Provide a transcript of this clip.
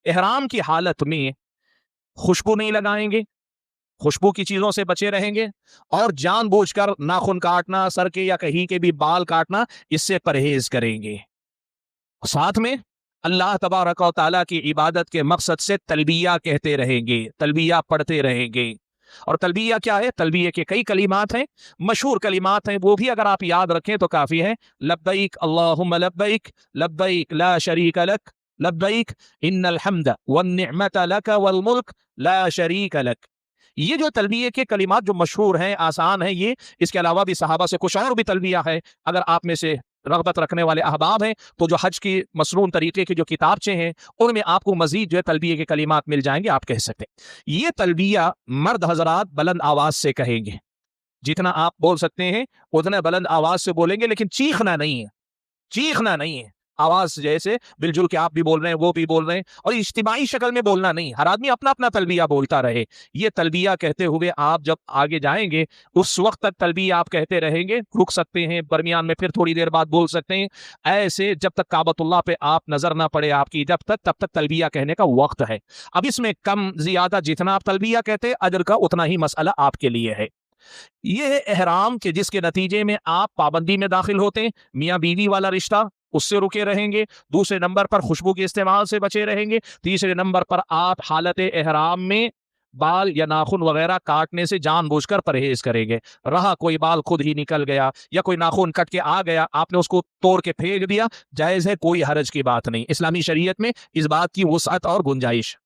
इहराम की हालत में खुशबू नहीं लगाएंगे, खुशबू की चीजों से बचे रहेंगे, और जानबूझकर नाखून काटना, सर के या कहीं के भी बाल काटना, इससे परहेज करेंगे। साथ में अल्लाह तबारक व तआला की इबादत के मकसद से तलबिया कहते रहेंगे, तलबिया पढ़ते रहेंगे। और तलबिया क्या है? तलबिया के कई कलिमात हैं, मशहूर कलिमात हैं, वो भी अगर आप याद रखें तो काफी है। लब्बैक अल्लाहुम्मा लब्बैक, लब्बैक ला शरीक लक, लब्बैक इन्नल हम्द वन निअमत लक वल मुल्क ला शरीक लक। ये जो तलबिया के कलिमात जो मशहूर हैं, आसान है ये, इसके अलावा भी सहाबा से कुछ और भी तलबिया है। अगर आप में से रगबत रखने वाले अहबाब हैं तो जो हज की मसनून तरीके की जो किताबचे हैं उनमें आपको मजीद जो है तलबिया के कलिमात मिल जाएंगे, आप कह सकते हैं। ये तलबिया मर्द हजरात बुलंद आवाज से कहेंगे, जितना आप बोल सकते हैं उतना बुलंद आवाज से बोलेंगे, लेकिन चीखना नहीं है, चीखना नहीं है। आवाज जैसे बिलजुल के आप भी बोल रहे हैं, वो भी बोल रहे हैं, और इज्तिमाई शक्ल में बोलना नहीं, हर आदमी अपना अपना तलबिया बोलता रहे। ये तलबिया कहते हुए आप जब आगे जाएंगे उस वक्त तक तलबिया आप कहते रहेंगे, रुक सकते हैं दरमियान में, फिर थोड़ी देर बाद बोल सकते हैं, ऐसे जब तक काबतुल्लाह पे आप नजर ना पड़े आपकी, जब तक तब तक तलबिया कहने का वक्त है। अब इसमें कम ज्यादा जितना आप तलबिया कहते हैं अजर का उतना ही मसला आपके लिए है। यह है एहराम के जिसके नतीजे में आप पाबंदी में दाखिल होते हैं, मियाँ बीवी वाला रिश्ता उससे रुके रहेंगे, दूसरे नंबर पर खुशबू के इस्तेमाल से बचे रहेंगे, तीसरे नंबर पर आप हालत एहराम में बाल या नाखून वगैरह काटने से जानबूझकर परहेज करेंगे। रहा कोई बाल खुद ही निकल गया या कोई नाखून कट के आ गया, आपने उसको तोड़ के फेंक दिया, जायज है, कोई हरज की बात नहीं, इस्लामी शरीयत में इस बात की वुसअत और गुंजाइश